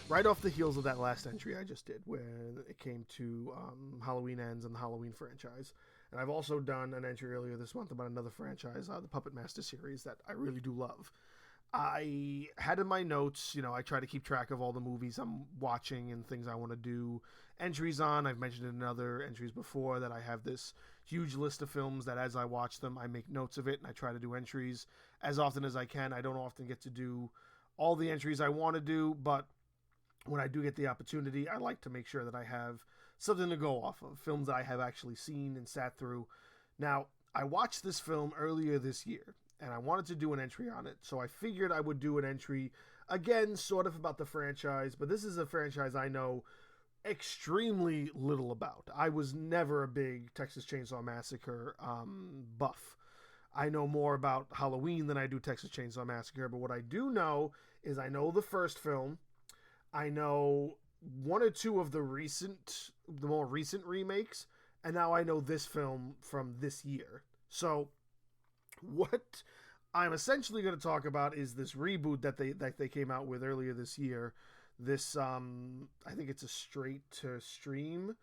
right off the heels of that last entry I just did, where it came to Halloween Ends and the Halloween franchise. And I've also done an entry earlier this month about another franchise, the Puppet Master series, that I really do love. I had in my notes, I try to keep track of all the movies I'm watching and things I want to do entries on. I've mentioned in other entries before that I have this huge list of films that as I watch them, I make notes of it and I try to do entries as often as I can. I don't often get to do all the entries I want to do, but when I do get the opportunity, I like to make sure that I have something to go off of, films that I have actually seen and sat through. Now, I watched this film earlier this year, and I wanted to do an entry on it, so I figured I would do an entry, again, sort of about the franchise, but this is a franchise I know extremely little about. I was never a big Texas Chainsaw Massacre buff. I know more about Halloween than I do Texas Chainsaw Massacre, but what I do know is I know the first film. I know one or two of the more recent remakes, and now I know this film from this year. So, what I'm essentially going to talk about is this reboot that they came out with earlier this year. This I think it's a straight to stream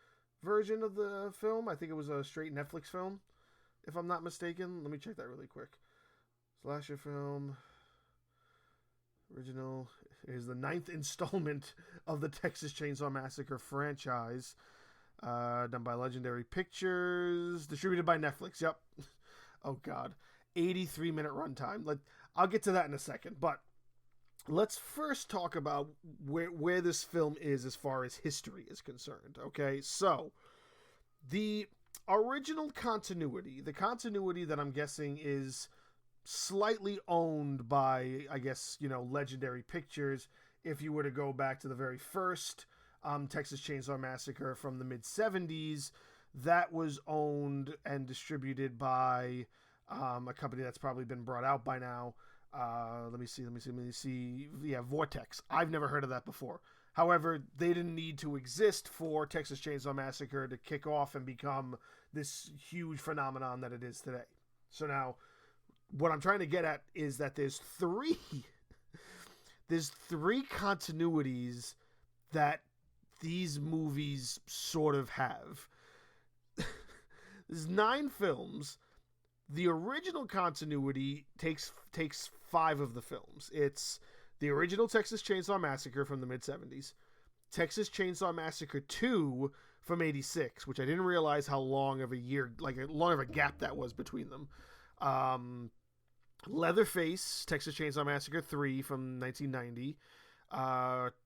version of the film. I think it was a straight Netflix film, if I'm not mistaken. Let me check that really quick. Slasher film. Original is the 9th installment of the Texas Chainsaw Massacre franchise, done by Legendary Pictures, distributed by Netflix. Yep. Oh God, 83-minute runtime. I'll get to that in a second, but let's first talk about where this film is as far as history is concerned. Okay, so the original continuity, the continuity that I'm guessing is slightly owned by, I guess, Legendary Pictures. If you were to go back to the very first Texas Chainsaw Massacre from the mid-70s, that was owned and distributed by a company that's probably been brought out by now. Let me see. Yeah, Vortex. I've never heard of that before. However, they didn't need to exist for Texas Chainsaw Massacre to kick off and become this huge phenomenon that it is today. So now, what I'm trying to get at is that there's three continuities that these movies sort of have. There's 9 films. The original continuity takes 5 of the films. It's the original Texas Chainsaw Massacre from the mid-70s, Texas Chainsaw Massacre 2 from 86, which I didn't realize how long of a gap that was between them. Leatherface, Texas Chainsaw Massacre 3 from 1990.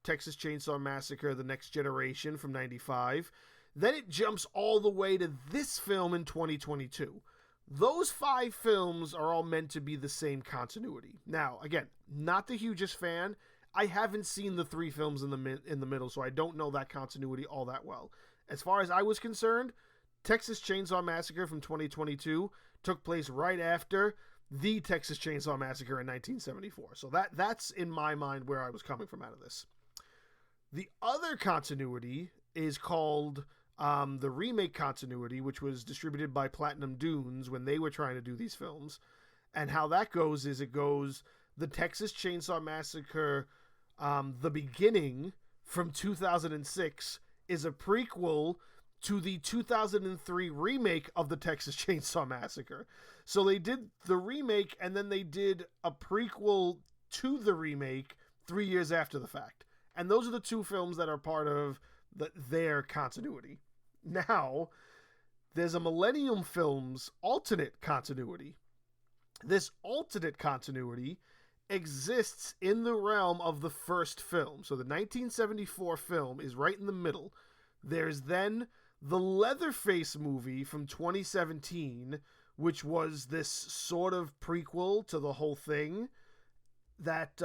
Texas Chainsaw Massacre The Next Generation from 95. Then it jumps all the way to this film in 2022. Those 5 films are all meant to be the same continuity. Now, again, not the hugest fan. I haven't seen the 3 films in the middle, so I don't know that continuity all that well. As far as I was concerned, Texas Chainsaw Massacre from 2022 took place right after the Texas Chainsaw Massacre in 1974. So that's in my mind where I was coming from out of this. The other continuity is called the remake continuity, which was distributed by Platinum Dunes when they were trying to do these films. And how that goes is it goes the Texas Chainsaw Massacre, the beginning from 2006 is a prequel to the 2003 remake of the Texas Chainsaw Massacre. So they did the remake and then they did a prequel to the remake 3 years after the fact. And those are the 2 films that are part of their continuity. Now, there's a Millennium Films alternate continuity. This alternate continuity exists in the realm of the first film. So the 1974 film is right in the middle. There's then the Leatherface movie from 2017, which was this sort of prequel to the whole thing that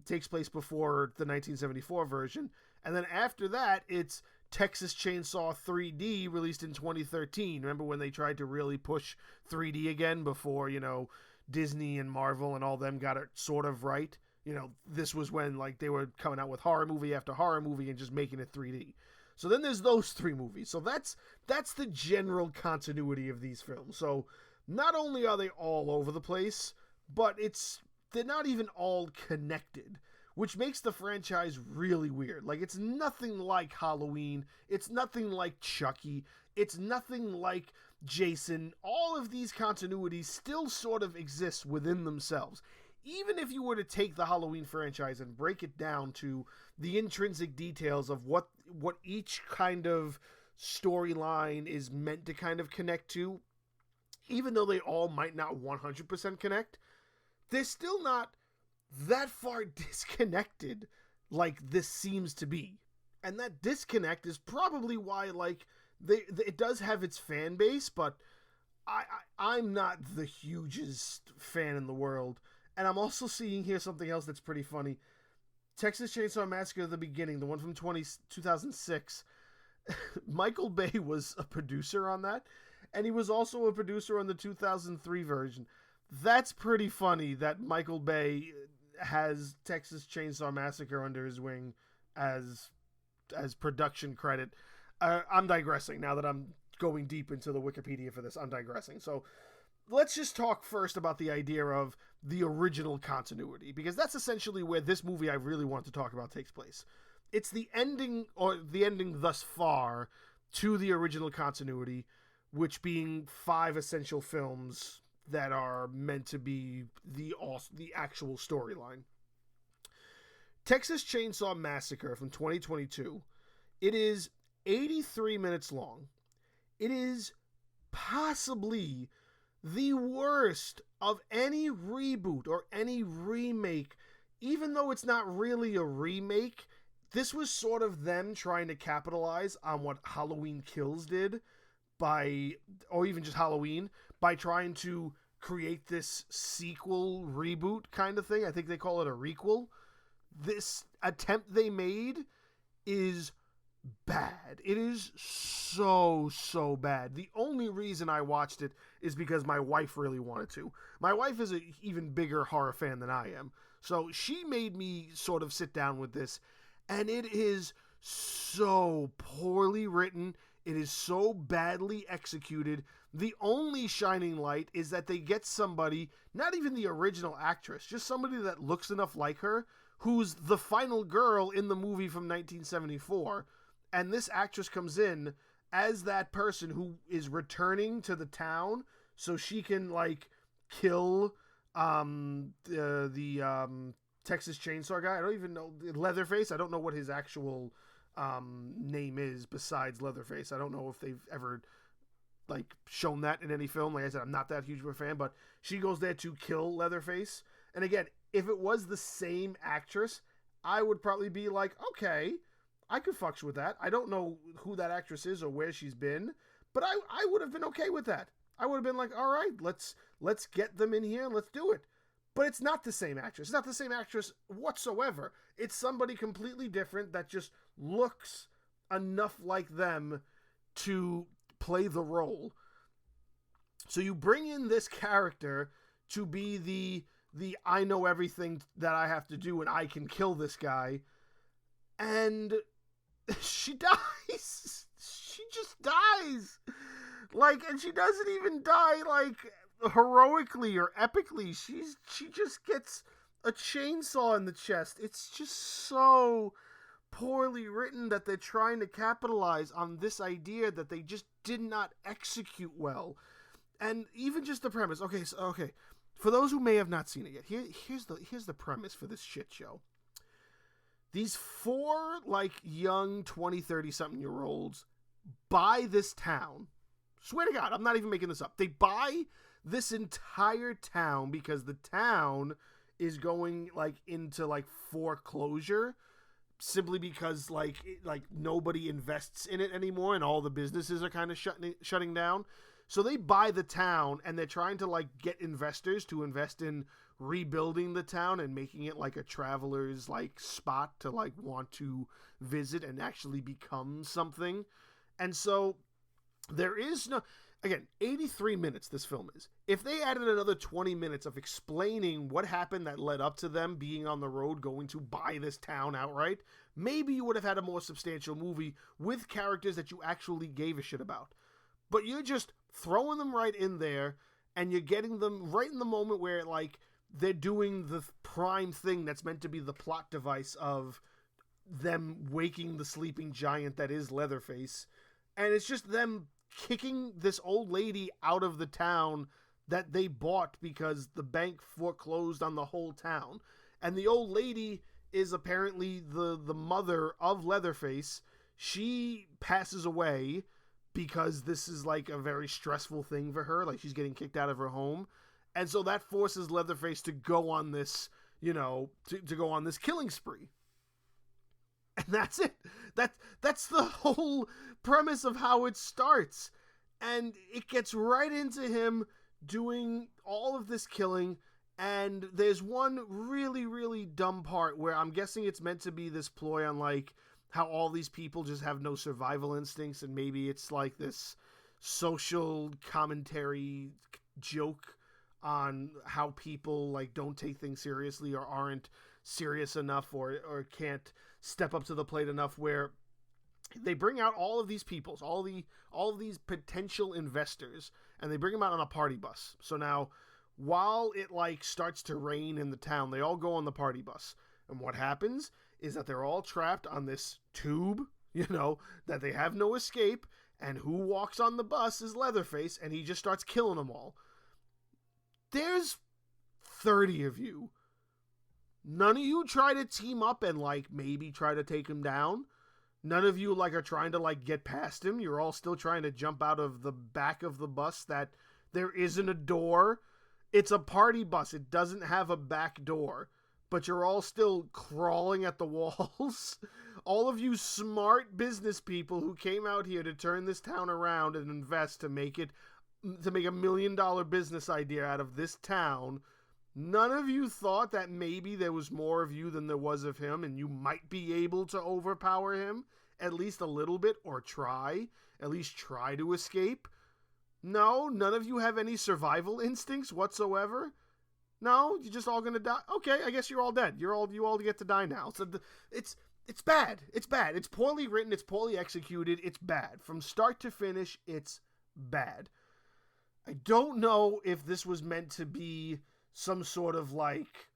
takes place before the 1974 version. And then after that, it's Texas Chainsaw 3D, released in 2013. Remember when they tried to really push 3D again before, Disney and Marvel and all them got it sort of right? This was when they were coming out with horror movie after horror movie and just making it 3D. So then there's those 3 movies. So that's the general continuity of these films. So not only are they all over the place, but they're not even all connected, which makes the franchise really weird. Like, it's nothing like Halloween. It's nothing like Chucky. It's nothing like Jason. All of these continuities still sort of exist within themselves. Even if you were to take the Halloween franchise and break it down to the intrinsic details of what each kind of storyline is meant to kind of connect to, even though they all might not 100% connect, they're still not that far disconnected like this seems to be. And that disconnect is probably why, like, it does have its fan base, but I'm not the hugest fan in the world. And I'm also seeing here something else that's pretty funny. Texas Chainsaw Massacre at the beginning, the one from 2006, Michael Bay was a producer on that, and he was also a producer on the 2003 version. That's pretty funny that Michael Bay has Texas Chainsaw Massacre under his wing as production credit. I'm digressing now that I'm going deep into the Wikipedia for this. I'm digressing. So let's just talk first about the idea of the original continuity, because that's essentially where this movie I really want to talk about takes place. It's the ending, or the ending thus far, to the original continuity, which being 5 essential films that are meant to be the actual storyline. Texas Chainsaw Massacre from 2022. It is 83 minutes long. It is possibly the worst of any reboot or any remake. Even though it's not really a remake, this was sort of them trying to capitalize on what Halloween Kills did or even just Halloween, by trying to create this sequel reboot kind of thing. I think they call it a requel. This attempt they made is bad. It is so bad. The only reason I watched it is because my wife really wanted to. My wife is an even bigger horror fan than I am. So she made me sort of sit down with this, and it is so poorly written. It is so badly executed. The only shining light is that they get somebody, not even the original actress, just somebody that looks enough like her, who's the final girl in the movie from 1974. And this actress comes in as that person who is returning to the town so she can, like, kill the Texas Chainsaw guy. I don't even know. Leatherface. I don't know what his actual name is besides Leatherface. I don't know if they've ever, like, shown that in any film. Like I said, I'm not that huge of a fan, but she goes there to kill Leatherface. And again, if it was the same actress, I would probably be like, okay, I could fucks with that. I don't know who that actress is or where she's been, but I would have been okay with that. I would have been like, all right, let's get them in here and let's do it. But it's not the same actress. It's not the same actress whatsoever. It's somebody completely different that just looks enough like them to play the role. So you bring in this character to be the I know everything that I have to do and I can kill this guy. And she dies. She just dies. Like, and she doesn't even die, like, heroically or epically. She just gets a chainsaw in the chest. It's just so poorly written that they're trying to capitalize on this idea that they just did not execute well. And even just the premise. Okay. For those who may have not seen it yet, here's the premise for this shit show. These 4, like, young 20, 30-something-year-olds buy this town. Swear to God, I'm not even making this up. They buy this entire town because the town is going, like, into, like, foreclosure simply because, like nobody invests in it anymore and all the businesses are kind of shutting down. So they buy the town and they're trying to, like, get investors to invest in rebuilding the town and making it like a traveler's, like, spot to, like, want to visit and actually become something. And so there is no, again, 83 minutes this film is. If they added another 20 minutes of explaining what happened that led up to them being on the road going to buy this town outright, maybe you would have had a more substantial movie with characters that you actually gave a shit about. But you're just throwing them right in there, and you're getting them right in the moment where, like, they're doing the prime thing that's meant to be the plot device of them waking the sleeping giant that is Leatherface. And it's just them kicking this old lady out of the town that they bought because the bank foreclosed on the whole town. And the old lady is apparently the mother of Leatherface. She passes away because this is like a very stressful thing for her. Like, she's getting kicked out of her home. And so that forces Leatherface to go on this, to go on this killing spree. And that's it. That's the whole premise of how it starts. And it gets right into him doing all of this killing. And there's one really, really dumb part where I'm guessing it's meant to be this ploy on, like, how all these people just have no survival instincts, and maybe it's like this social commentary joke on how people, like, don't take things seriously or aren't serious enough or can't step up to the plate enough, where they bring out all of these people, all of these potential investors, and they bring them out on a party bus. So now, while it, like, starts to rain in the town, they all go on the party bus. And what happens is that they're all trapped on this tube, that they have no escape, and who walks on the bus is Leatherface, and he just starts killing them all. There's 30 of you. None of you try to team up and, like, maybe try to take him down. None of you, like, are trying to, like, get past him. You're all still trying to jump out of the back of the bus that there isn't a door. It's a party bus. It doesn't have a back door. But you're all still crawling at the walls. All of you smart business people who came out here to turn this town around and invest to make $1 million business idea out of this town. None of you thought that maybe there was more of you than there was of him, and you might be able to overpower him at least a little bit, or at least try to escape. No, none of you have any survival instincts whatsoever. No, you're just all gonna die. Okay, I guess you're all dead. You all get to die now. So it's bad. It's bad. It's poorly written. It's poorly executed. It's bad. From start to finish, it's bad. I don't know if this was meant to be some sort of, like,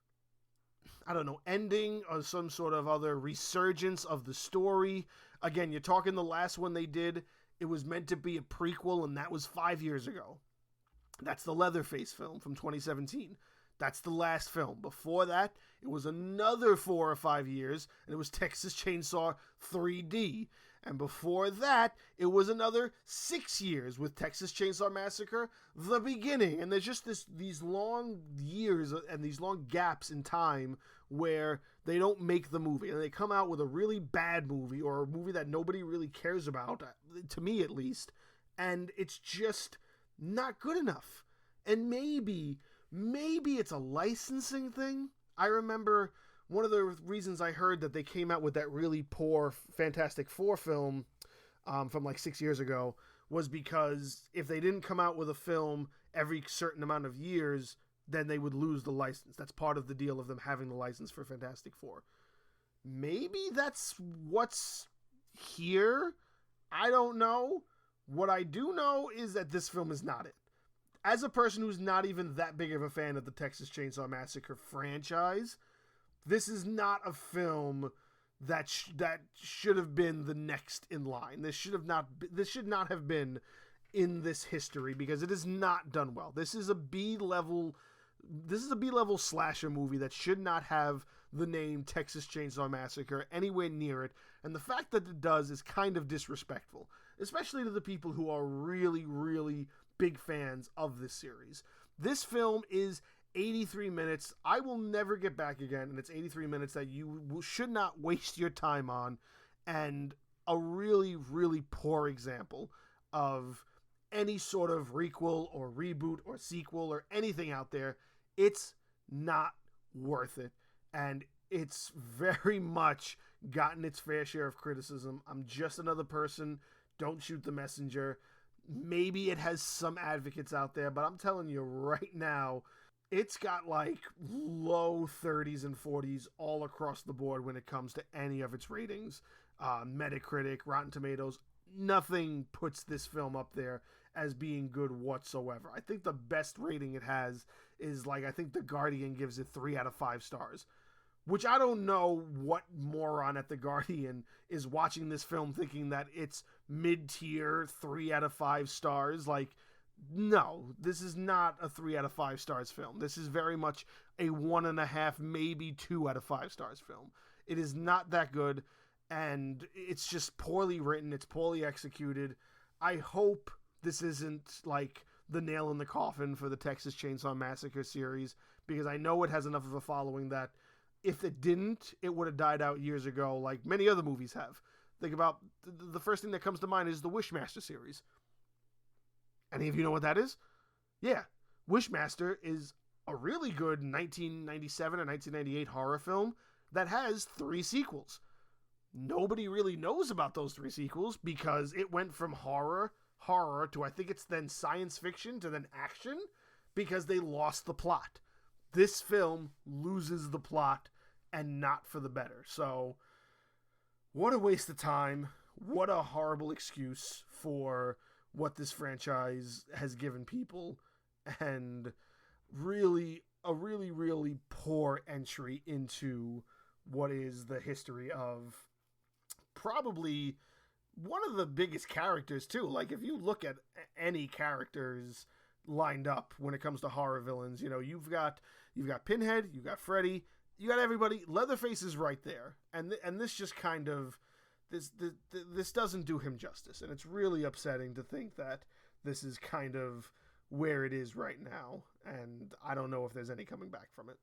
I don't know, ending or some sort of other resurgence of the story. Again, you're talking the last one they did. It was meant to be a prequel, and that was 5 years ago. That's the Leatherface film from 2017. That's the last film. Before that, it was another 4 or 5 years, and it was Texas Chainsaw 3D. And before that, it was another 6 years with Texas Chainsaw Massacre, The Beginning. And there's just these long years and these long gaps in time where they don't make the movie. And they come out with a really bad movie, or a movie that nobody really cares about, to me at least. And it's just not good enough. And maybe it's a licensing thing. I remember one of the reasons I heard that they came out with that really poor Fantastic Four film from like 6 years ago was because if they didn't come out with a film every certain amount of years, then they would lose the license. That's part of the deal of them having the license for Fantastic Four. Maybe that's what's here. I don't know. What I do know is that this film is not it. As a person who's not even that big of a fan of the Texas Chainsaw Massacre franchise, this is not a film that should have been the next in line. This should not have been in this history, because it is not done well. This is a B-level slasher movie that should not have the name Texas Chainsaw Massacre anywhere near it. And the fact that it does is kind of disrespectful, especially to the people who are really, really big fans of this series. This film is 83 minutes. I will never get back again, and it's 83 minutes that you should not waste your time on, and a really, really poor example of any sort of requel or reboot or sequel or anything out there. It's not worth it, and it's very much gotten its fair share of criticism. I'm just another person. Don't shoot the messenger. Maybe it has some advocates out there, but I'm telling you right now, it's got like low 30s and 40s all across the board when it comes to any of its ratings. Metacritic, Rotten Tomatoes, nothing puts this film up there as being good whatsoever. I think the best rating it has is like, I think The Guardian gives it 3 out of 5 stars. Which I don't know what moron at The Guardian is watching this film thinking that it's mid-tier 3 out of 5 stars. Like, no, this is not a 3 out of 5 stars film. This is very much a 1.5, maybe 2 out of 5 stars film. It is not that good, and it's just poorly written. It's poorly executed. I hope this isn't like the nail in the coffin for the Texas Chainsaw Massacre series, because I know it has enough of a following that if it didn't, it would have died out years ago, like many other movies have. Think about the first thing that comes to mind is the Wishmaster series. Any of you know what that is? Yeah, Wishmaster is a really good 1997 or 1998 horror film that has 3 sequels. Nobody really knows about those 3 sequels because it went from horror to, I think it's then science fiction to then action, because they lost the plot. This film loses the plot, and not for the better. So, what a waste of time. What a horrible excuse for what this franchise has given people. And really, a really, really poor entry into what is the history of probably one of the biggest characters, too. Like, if you look at any characters lined up when it comes to horror villains, you know, you've got Pinhead, you've got Freddy, you got everybody. Leatherface is right there, and this just kind of this doesn't do him justice, and it's really upsetting to think that this is kind of where it is right now, and I don't know if there's any coming back from it.